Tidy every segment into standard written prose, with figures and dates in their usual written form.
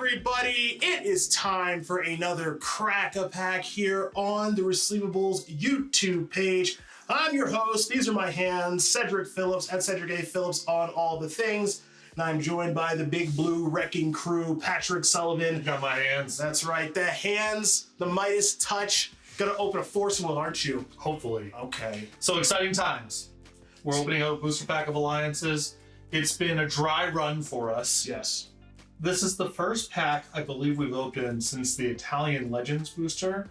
everybody? It is time for another Crack-a-Pack here on the Resleevables YouTube page. I'm your host. These are my hands, Cedric Phillips at Cedric A. Phillips on all the things. And I'm joined by the big blue wrecking crew, Patrick Sullivan. Got my hands. That's right. The hands, the Midas touch. Gonna open a force wheel, aren't you? Hopefully. Okay. So exciting times. We're opening up a booster pack of alliances. It's been a dry run for us. Yes. This is the first pack I believe we've opened since the Italian Legends booster,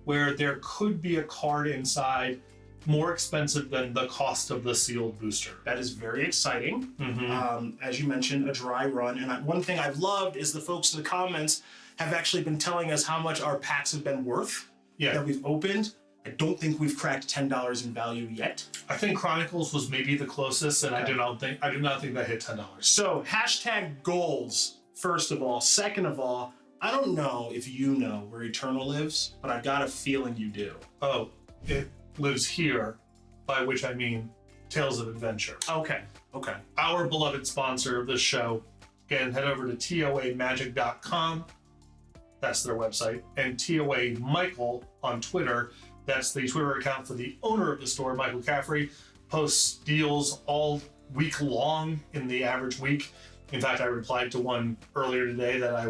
where there could be a card inside more expensive than the cost of the sealed booster. That is very exciting. Mm-hmm. As you mentioned, a dry run. And one thing I've loved is the folks in the comments have actually been telling us how much our packs have been worth that we've opened. I don't think we've cracked $10 in value yet. I think Chronicles was maybe the closest, and Okay. I do not think that hit $10. So hashtag goals, first of all. Second of all, I don't know if you know where Eternal lives, but I've got a feeling you do. Oh, it lives here, by which I mean Tales of Adventure. Okay. Our beloved sponsor of this show. Again, head over to toamagic.com. That's their website. And TOA Michael on Twitter. That's the Twitter account for the owner of the store, Michael Caffrey. Posts deals all week long in the average week. In fact, I replied to one earlier today that I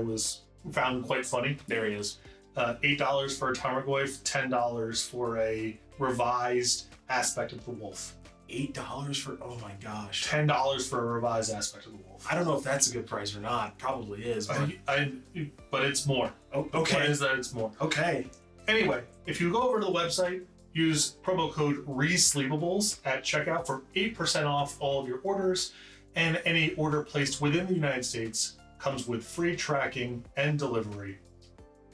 found quite funny. There he is. $8 for a Tarmogoyf, $10 for a revised aspect of the wolf. $8 for, oh my gosh. $10 for a revised aspect of the wolf. I don't know if that's a good price or not. Probably is. But, But it's more. oh, The okay. point is that it's more. Okay. Anyway, if you go over to the website, use promo code RESLEEVABLES at checkout for 8% off all of your orders, and any order placed within the United States comes with free tracking and delivery.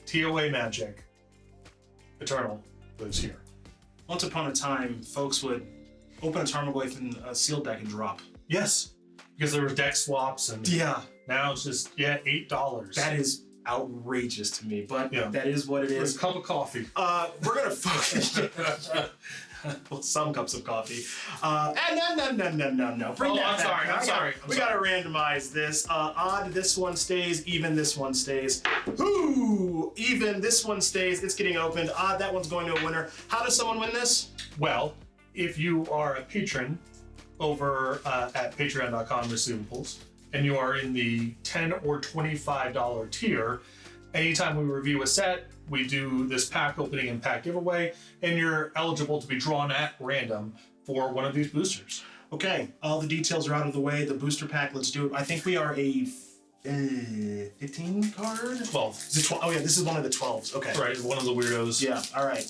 TOA Magic. Eternal lives here. Once upon a time, folks would open a Tarmogoyf in a sealed deck and drop. Yes, because there were deck swaps, and Yeah. now it's just, $8. That is outrageous to me, but Yeah. that is what it For a is. cup of coffee. We're gonna focus. Well, some cups of coffee. No. Bring Oh, that I'm back. sorry. We gotta randomize this. Odd, this one stays. Even, this one stays. Ooh, even, this one stays. It's getting opened. Odd, that one's going to a winner. How does someone win this? Well, if you are a patron over at patreon.com/Resleevables, and you are in the $10 or $25 tier, anytime we review a set, we do this pack opening and pack giveaway, and you're eligible to be drawn at random for one of these boosters. Okay, all the details are out of the way. The booster pack, let's do it. I think we are a 15 card? 12. Is it 12? Oh yeah, this is one of the 12s. Okay. Right, one of the weirdos. Yeah, all right.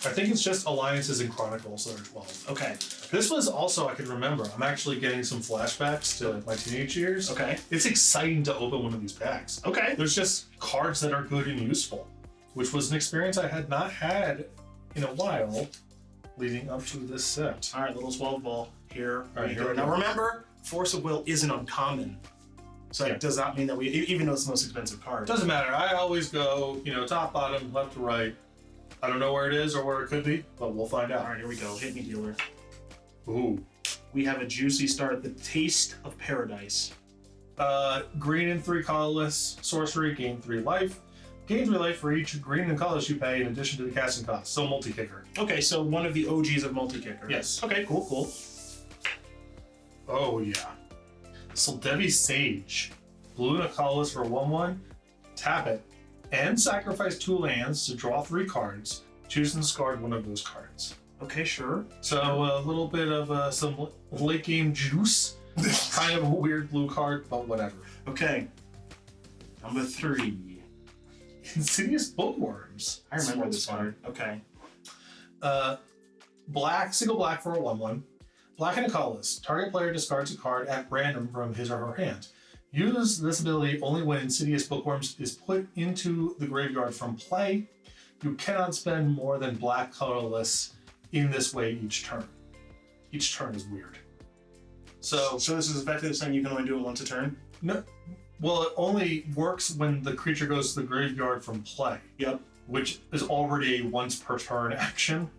I think it's just Alliances and Chronicles that are 12. Okay. This was also, I can remember, I'm actually getting some flashbacks to my teenage years. Okay. It's exciting to open one of these packs. Okay. There's just cards that are good and useful, which was an experience I had not had in a while leading up to this set. All right, little 12 ball here. All right, here we Now go. remember, Force of Will isn't uncommon. So it does not mean that we, even though it's the most expensive card. Doesn't matter. I always go, top, bottom, left to right. I don't know where it is or where it could be, but we'll find All out. right, here we go. Hit me, dealer. Ooh. We have a juicy start. The Taste of Paradise. Green and 3 colorless sorcery, gain 3 life. Gain 3 life for each green and colors you pay in addition to the casting cost. So multi-kicker. Okay, so one of the OGs of multi-kicker. Yes. Okay, cool. Oh, yeah. Devi Sage. Blue and a colorless for 1/1. Tap it. And sacrifice 2 lands to draw 3 cards. Choose and discard one of those cards. Okay, sure. So a little bit of some late game juice. Kind of a weird blue card, but whatever. Okay. Number 3. Insidious Bookworms. I remember one's this fun. one. Okay. Single black for a 1/1. Black and a colorless. Target player discards a card at random from his or her hand. Use this ability only when Insidious Bookworms is put into the graveyard from play. You cannot spend more than black colorless in this way each turn. Each turn is weird. So this is effectively saying you can only do it once a turn? no, well, it only works when the creature goes to the graveyard from play. Yep. Which is already a once per turn action.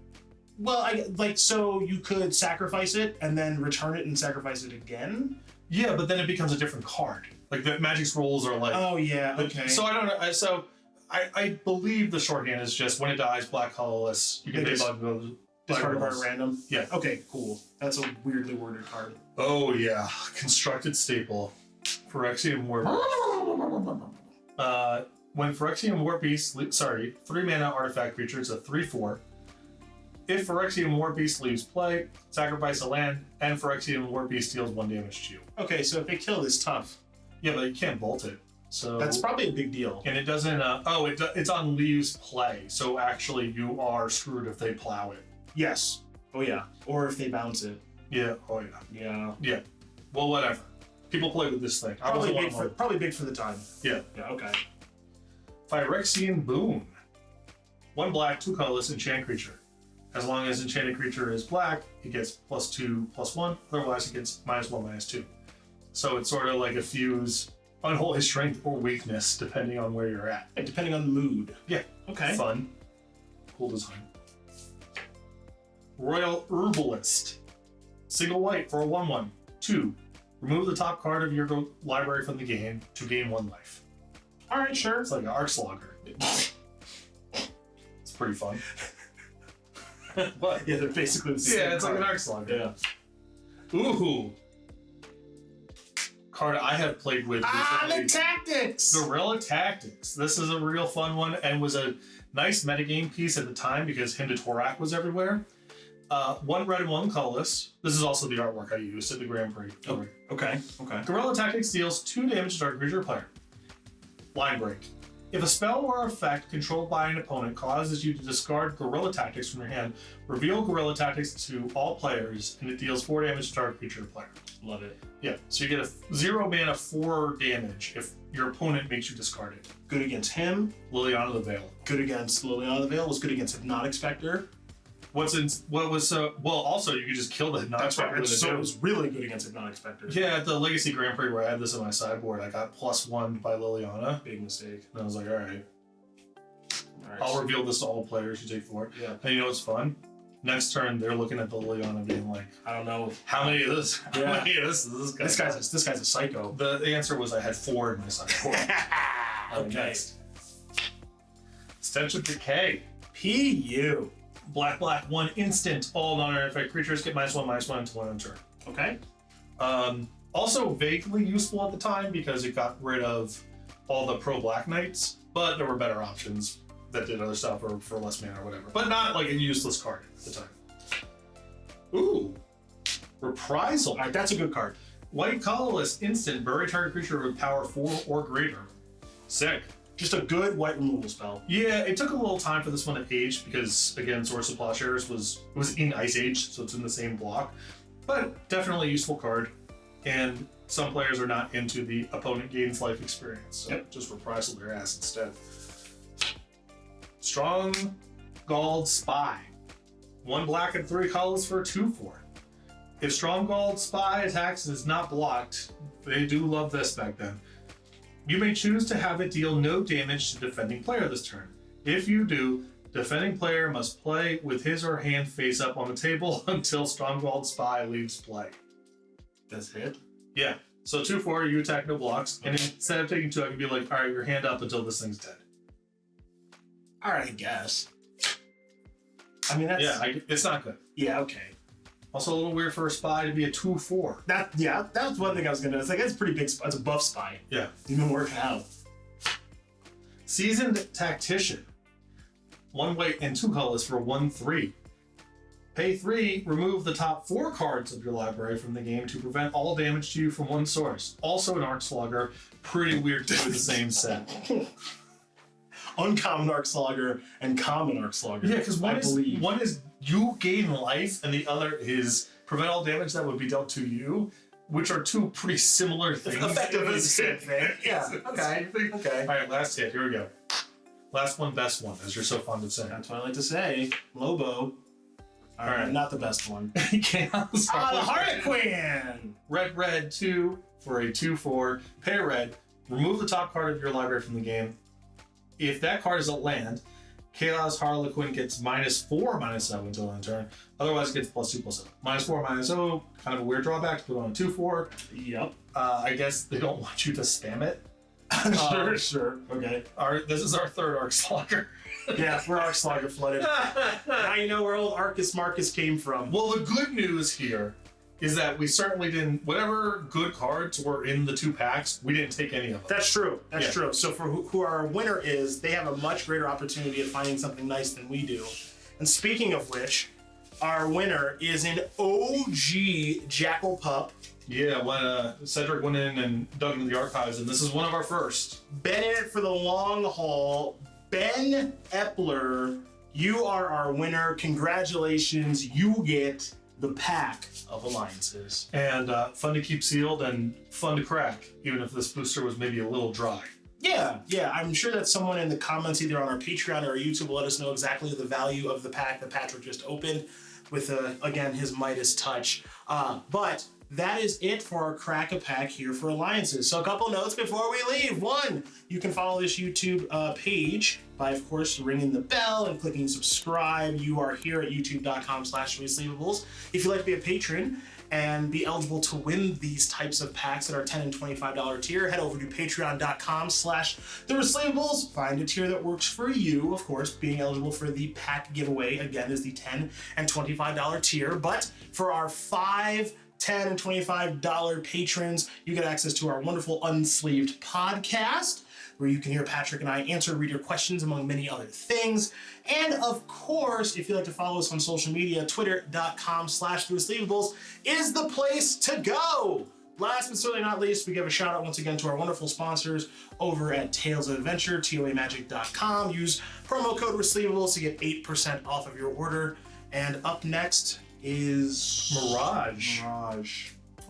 Well, so you could sacrifice it and then return it and sacrifice it again? Yeah, but then it becomes a different card. Like the Magic's rules are like. Oh yeah. Okay. So I don't know. So I believe the shorthand is just when it dies, black colorless. You can discard a card random. Yeah. Okay. Cool. That's a weirdly worded card. Oh yeah, constructed staple. Phyrexian War Beast. When Phyrexian War Beast, 3-mana artifact creature, it's a 3/4. If Phyrexian War Beast leaves play, sacrifice a land, and Phyrexian War Beast deals 1 damage to you. Okay, so if they kill, it's tough. Yeah, but you can't bolt it. So that's probably a big deal. And it doesn't. It's on leaves play, so actually you are screwed if they plow it. Yes. Oh yeah. Or if they bounce it. Yeah. Oh yeah. Yeah. Yeah. Well, whatever. People play with this thing. Probably big for the time. Yeah. Yeah. Okay. Phyrexian Boon. 1 black, 2 colorless enchant creature. As long as enchanted creature is black, it gets +2/+1. Otherwise, it gets -1/-2. So it's sort of like a fuse unholy strength or weakness, depending on where you're at. Depending on the mood. Yeah. Okay. Fun. Cool design. Royal Herbalist. Single white for a 1/1. 2. Remove the top card of your library from the game to gain 1 life. All right, sure. It's like an Arc Slogger. It's pretty fun. What? Yeah, they're basically the same. Yeah, it's like an Arc Slogger. Yeah. Ooh. Card I have played with. The Tactics! Guerrilla Tactics. This is a real fun one and was a nice metagame piece at the time because Hymn to Torak was everywhere. 1 red and 1 colorless. This is also the artwork I used at the Grand Prix. Oh, okay. Guerrilla Tactics deals 2 damage to target creature player. Line break. If a spell or effect controlled by an opponent causes you to discard Guerrilla Tactics from your hand, reveal Guerrilla Tactics to all players, and it deals 4 damage to target creature player. Love it. Yeah, so you get a 0 mana 4 damage if your opponent makes you discard it. Good against him. Liliana the Veil. Good against Liliana the Veil. Was good against Hypnotic Spectre. Also you could just kill the Hypnotic Spectre. So it was really good against Hypnotic Spectre. Yeah, at the Legacy Grand Prix where I had this on my sideboard, I got +1 by Liliana. Big mistake. And I was like, all right. I'll reveal this to all players. You take 4. Yeah. And you know what's fun? Next turn, they're looking at the Liliana being like, I don't know. How many of this? Yeah. How many of this is this guy? This guy's a psycho. The answer was I had 4 in my sideboard. Okay. Next. Stench of Decay. PU. Black, 1 instant. All non-artifact creatures get -1/-1 until end of turn. Okay. Also vaguely useful at the time because it got rid of all the pro-black knights, but there were better options that did other stuff or for less mana or whatever. But not like a useless card at the time. Ooh. Reprisal. All right, that's a good card. White colorless instant. Bury target creature with power 4 or greater. Sick. Just a good white removal spell. Yeah, it took a little time for this one to age because, again, Source of Plowshares was in Ice Age, so it's in the same block. But definitely a useful card. And some players are not into the opponent gains life experience, so just reprisal their ass instead. Strong Galled Spy. 1 black and 3 colors for a 2/4. If Strong Galled Spy attacks and is not blocked, they do love this back then. You may choose to have it deal no damage to defending player this turn. If you do, defending player must play with his or her hand face up on the table until Strong Galled Spy leaves play. That's it? Yeah. So 2/4, you attack no blocks, and instead of taking 2, I can be like, all right, your hand up until this thing's dead. All right, I guess. I mean, that's... Yeah, it's not good. Yeah, okay. Also a little weird for a spy to be a 2/4. That's one thing I was gonna. It's like it's a pretty big. It's a buff spy. Yeah. You've been working out. Seasoned Tactician. 1 white and 2 colors for 1/3. Pay 3. Remove the top 4 cards of your library from the game to prevent all damage to you from one source. Also an Arc Slogger. Pretty weird to do the same set. Uncommon Arc Slogger and common Arc Slogger. Yeah, because one is you gain life, and the other is prevent all damage that would be dealt to you, which are 2 pretty similar things. Effectively the same thing. Yeah. Okay. All right, last hit. Here we go. Last one, best one, as you're so fond of saying. That's what I like to say. Lobo. All right, not the best one. Chaos. The Harlequin. Red, 2 for a 2/4. Pay red. Remove the top card of your library from the game. If that card is a land, Chaos Harlequin gets -4/-0 until end turn. Otherwise, it gets +2/+7. -4/-0, kind of a weird drawback to put on a 2/4. Yep. I guess they don't want you to spam it. Sure. Okay. This is our third Arc Slogger. Yeah, we're Arc Slogger flooded. Now you know where old Arcus Marcus came from. Well, the good news here is that we certainly didn't, whatever good cards were in the 2 packs, we didn't take any of them. That's true. That's true. So for who our winner is, they have a much greater opportunity of finding something nice than we do. And speaking of which, our winner is an OG Jackal Pup. Yeah, when Cedric went in and dug into the archives, and this is one of our first. Been in it for the long haul. Ben Epler, you are our winner. Congratulations. You get the pack of alliances. And fun to keep sealed and fun to crack, even if this booster was maybe a little dry. Yeah. I'm sure that someone in the comments either on our Patreon or our YouTube will let us know exactly the value of the pack that Patrick just opened with, again, his Midas touch. But that is it for our Crack-A-Pack here for Alliances. So a couple notes before we leave. One, you can follow this YouTube page by, of course, ringing the bell and clicking subscribe. You are here at youtube.com/resleevables. If you'd like to be a patron and be eligible to win these types of packs at our $10 and $25 tier, head over to patreon.com/theresleevables. Find a tier that works for you. Of course, being eligible for the pack giveaway, again, is the $10 and $25 tier. But for our $5, $10, and $25 patrons, you get access to our wonderful Unsleeved podcast, where you can hear Patrick and I answer reader questions, among many other things. And of course, if you'd like to follow us on social media, twitter.com/theresleevables is the place to go. Last but certainly not least, we give a shout out once again to our wonderful sponsors over at Tales of Adventure, toamagic.com. Use promo code Resleevables to get 8% off of your order. And up next is Mirage.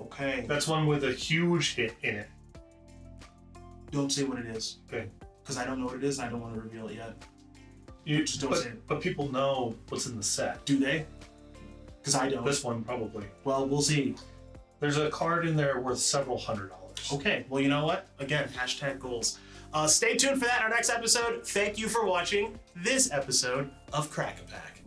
Okay. That's one with a huge hit in it. Don't say what it is. Okay. Because I don't know what it is and I don't want to reveal it yet. Just don't say it. But people know what's in the set. Do they? Because I don't. This one probably. Well, we'll see. There's a card in there worth several $100s. Okay. Well, you know what? Again, #goals. Stay tuned for that in our next episode. Thank you for watching this episode of Crack-A-Pack.